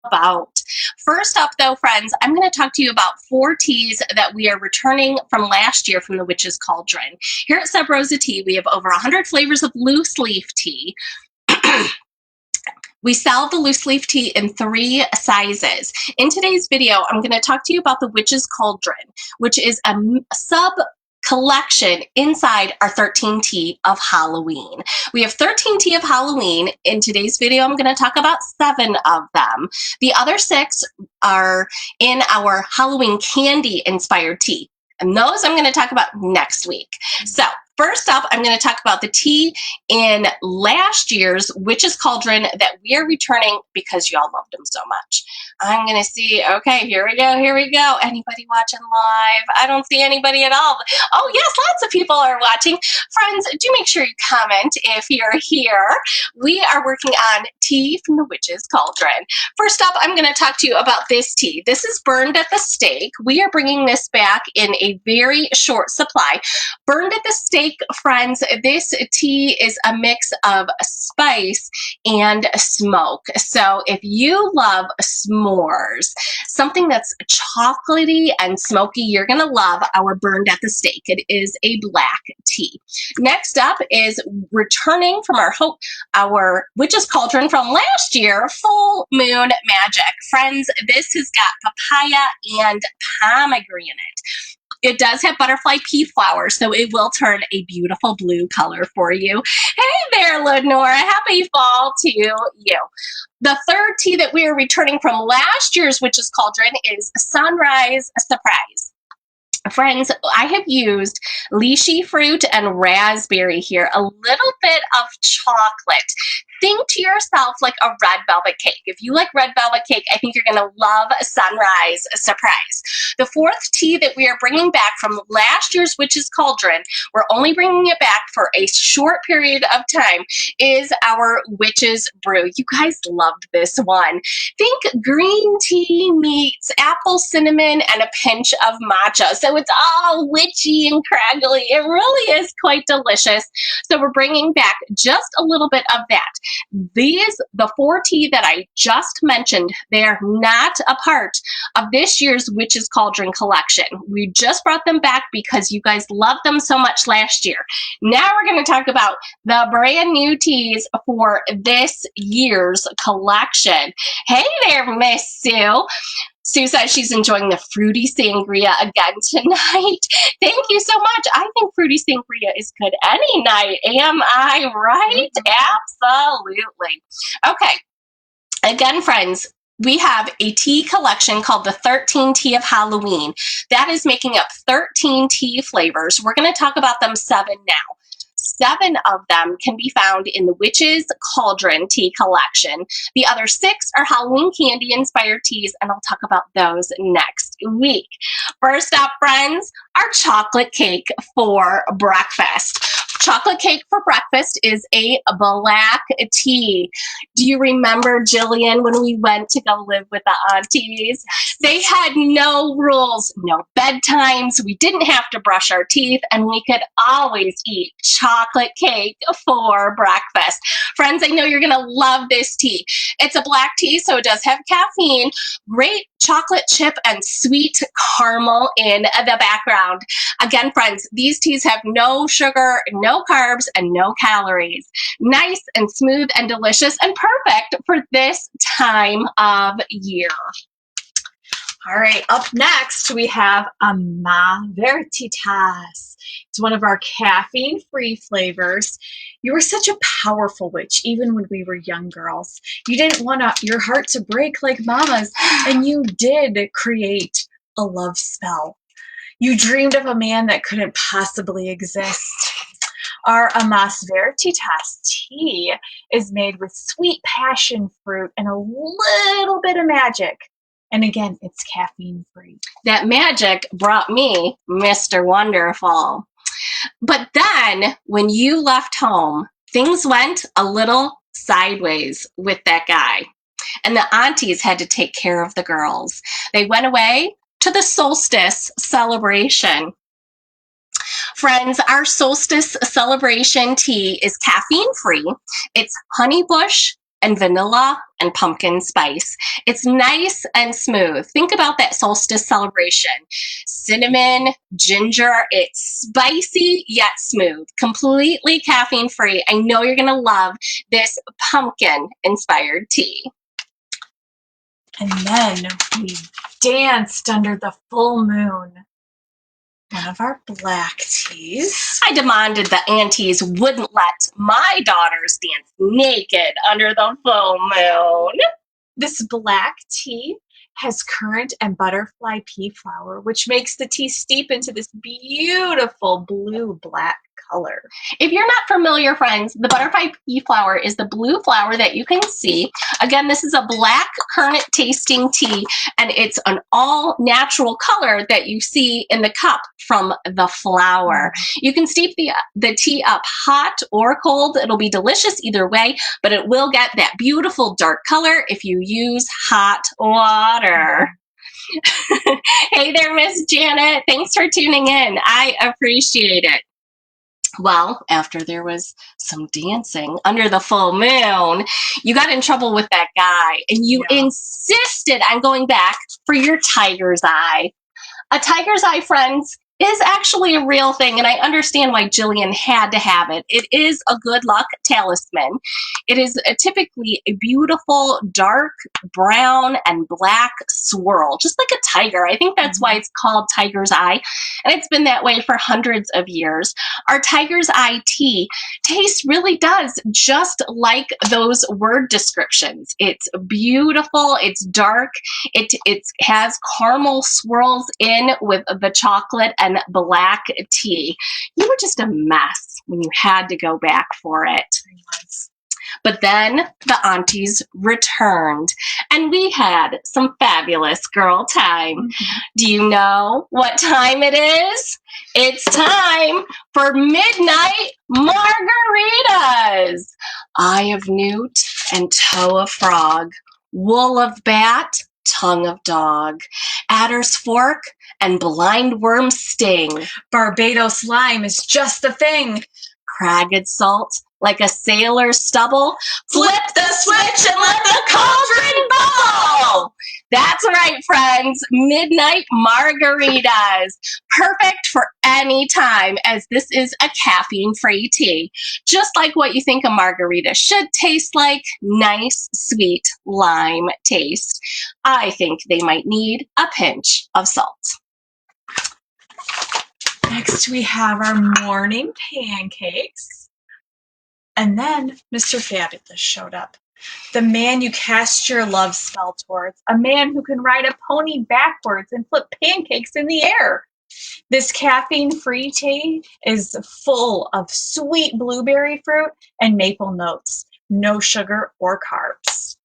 about. First up, though, friends, I'm going to talk to you about 4 teas that we are returning from last year from the Witch's Cauldron. Here at Sub Rosa Tea, we have over 100 flavors of loose leaf tea. We sell the loose leaf tea in 3 sizes. In today's video, I'm going to talk to you about the Witch's Cauldron, which is a sub collection inside our 13 tea of Halloween. We have 13 tea of Halloween. In today's video, I'm going to talk about 7 of them. The other 6 are in our Halloween candy inspired tea. And those I'm going to talk about next week. So first up, I'm going to talk about the tea in last year's Witch's Cauldron that we are returning because y'all loved them so much. I'm going to see, okay, here we go. Anybody watching live? I don't see anybody at all. Oh, yes, lots of people are watching. Friends, do make sure you comment if you're here. We are working on tea from the Witch's Cauldron. First up, I'm going to talk to you about this tea. This is burned at the stake. We are bringing this back in a very short supply. Burned at the stake, friends, this tea is a mix of spice and smoke. So if you love s'mores, something that's chocolatey and smoky, you're going to love our burned at the stake. It is a black tea. Next up is returning from our Witch's Cauldron from last year, Full Moon Magic. Friends, this has got papaya and pomegranate. It does have butterfly pea flower, so it will turn a beautiful blue color for you. Hey there, Lenora. Happy fall to you. The third tea that we are returning from last year's Witch's Cauldron is Sunrise Surprise. Friends, I have used lychee fruit and raspberry here, a little bit of chocolate. Think to yourself like a red velvet cake. If you like red velvet cake, I think you're going to love Sunrise Surprise. The fourth tea that we are bringing back from last year's Witch's Cauldron, we're only bringing it back for a short period of time, is our Witch's Brew. You guys loved this one. Think green tea meets apple cinnamon and a pinch of matcha. So it's all witchy and craggly. It really is quite delicious. So we're bringing back just a little bit of that. The 4 tea that I just mentioned, they're not a part of this year's Witch's Cauldron collection. We just brought them back because you guys loved them so much last year. Now we're going to talk about the brand new teas for this year's collection. Hey there, Miss Sue. Sue says she's enjoying the fruity sangria again tonight. Thank you so much. I think fruity sangria is good any night. Am I right? Absolutely. Okay. Again, friends, we have a tea collection called the 13 Tea of Halloween. That is making up 13 tea flavors. We're going to talk about them 7 now. 7 of them can be found in the Witch's Cauldron tea collection. The other 6 are Halloween candy inspired teas, and I'll talk about those next week. First up, friends, our chocolate cake for breakfast. Chocolate cake for breakfast is a black tea. Do you remember, Jillian, when we went to go live with the aunties? They had no rules, no bedtimes. We didn't have to brush our teeth, and we could always eat chocolate cake for breakfast. Friends, I know you're going to love this tea. It's a black tea, so it does have caffeine, great chocolate chip and sweet caramel in the background. Again, friends, these teas have no sugar, no carbs, and no calories. Nice and smooth and delicious and perfect for this time of year. All right, up next we have a Ma Vertitas. It's one of our caffeine-free flavors. You were such a powerful witch, even when we were young girls. You didn't want your heart to break like Mama's, and you did create a love spell. You dreamed of a man that couldn't possibly exist. Our Amas Vertitas tea is made with sweet passion fruit and a little bit of magic. And again, it's caffeine free. That magic brought me Mr. Wonderful. But then when you left home, things went a little sideways with that guy. And the aunties had to take care of the girls. They went away to the solstice celebration. Friends, our solstice celebration tea is caffeine free. It's honeybush and vanilla and pumpkin spice. It's nice and smooth. Think about that solstice celebration. Cinnamon, ginger, it's spicy yet smooth, completely caffeine free. I know you're gonna love this pumpkin inspired tea. And then we danced under the full moon. One of our black teas. I demanded the aunties wouldn't let my daughters dance naked under the full moon. This black tea has currant and butterfly pea flower, which makes the tea steep into this beautiful blue-black color. If you're not familiar, friends, the butterfly pea flower is the blue flower that you can see. Again, this is a black currant tasting tea, and it's an all natural color that you see in the cup from the flower. You can steep the tea up hot or cold. It'll be delicious either way, but it will get that beautiful dark color if you use hot water. Hey there, Miss Janet. Thanks for tuning in. I appreciate it. Well, after there was some dancing under the full moon, you got in trouble with that guy, and you insisted on going back for your tiger's eye. A tiger's eye, friends, is actually a real thing, and I understand why Jillian had to have it. It is a good luck talisman. It is typically a beautiful dark brown and black swirl, just like a tiger. I think that's why it's called tiger's eye, and it's been that way for hundreds of years. Our tiger's eye tea taste really does just like those word descriptions. It's beautiful, it's dark, it has caramel swirls in with the chocolate and black tea. You were just a mess when you had to go back for it. But then the aunties returned, and we had some fabulous girl time. Do you know what time it is? It's time for midnight margaritas. Eye of newt and toe of frog, wool of bat, tongue of dog, adder's fork, and blind worm sting. Barbados lime is just the thing. Cragged salt, like a sailor's stubble. Flip the switch and let the cauldron bubble. That's right, friends. Midnight margaritas. Perfect for any time, as this is a caffeine-free tea. Just like what you think a margarita should taste like. Nice, sweet lime taste. I think they might need a pinch of salt. Next, we have our morning pancakes. And then Mr. Fabulous showed up. The man you cast your love spell towards. A man who can ride a pony backwards and flip pancakes in the air. This caffeine-free tea is full of sweet blueberry fruit and maple notes. No sugar or carbs.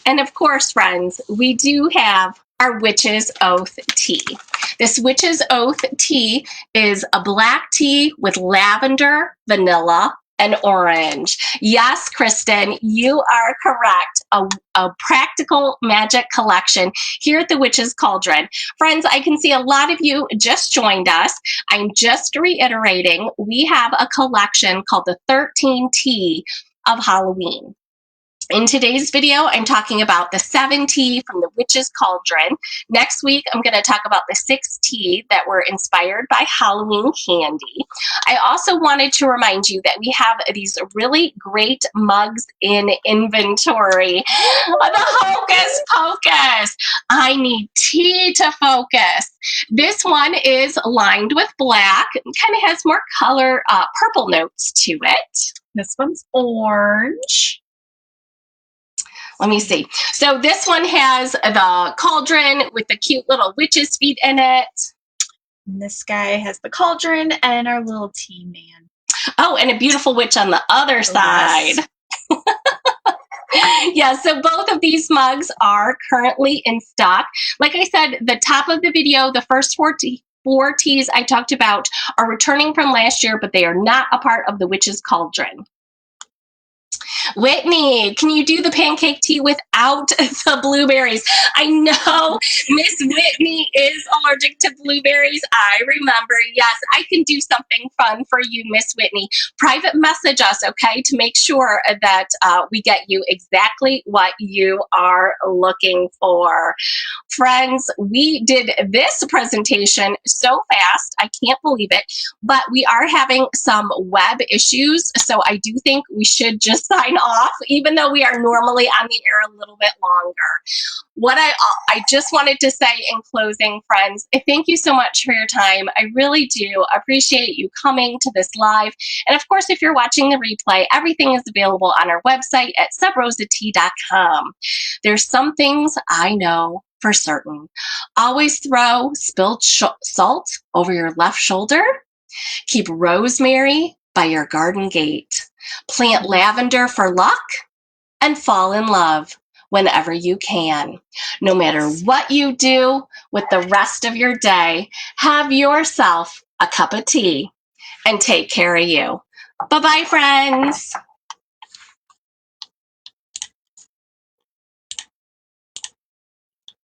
And of course, friends, we do have our Witch's Oath tea. This Witch's Oath tea is a black tea with lavender, vanilla, and orange. Yes, Kristen, you are correct. A practical magic collection here at the Witch's Cauldron. Friends, I can see a lot of you just joined us. I'm just reiterating, we have a collection called the 13 Tea of Halloween. In today's video, I'm talking about the 7 tea from the Witch's Cauldron. Next week, I'm going to talk about the 6 tea that were inspired by Halloween candy. I also wanted to remind you that we have these really great mugs in inventory. The Hocus Pocus. I need tea to focus. This one is lined with black. It kind of has more color, purple notes to it. This one's orange. Let me see. So this one has the cauldron with the cute little witch's feet in it. And this guy has the cauldron and our little tea man. Oh, and a beautiful witch on the other side. Yes. Yeah, so both of these mugs are currently in stock. Like I said, the top of the video, the first four teas I talked about are returning from last year, but they are not a part of the Witch's Cauldron. Whitney, can you do the pancake tea without the blueberries? I know Miss Whitney is allergic to blueberries. I remember. Yes, I can do something fun for you, Miss Whitney. Private message us, okay, to make sure that we get you exactly what you are looking for. Friends, we did this presentation so fast, I can't believe it, but we are having some web issues, so I do think we should just sign off, even though we are normally on the air a little bit longer. What I just wanted to say in closing, friends, thank you so much for your time. I really do appreciate you coming to this live. And of course, if you're watching the replay, everything is available on our website at subrosat.com. There's some things I know for certain. Always throw spilled salt over your left shoulder. Keep rosemary by your garden gate. Plant lavender for luck and fall in love whenever you can. No matter what you do with the rest of your day, have yourself a cup of tea and take care of you. Bye-bye, friends.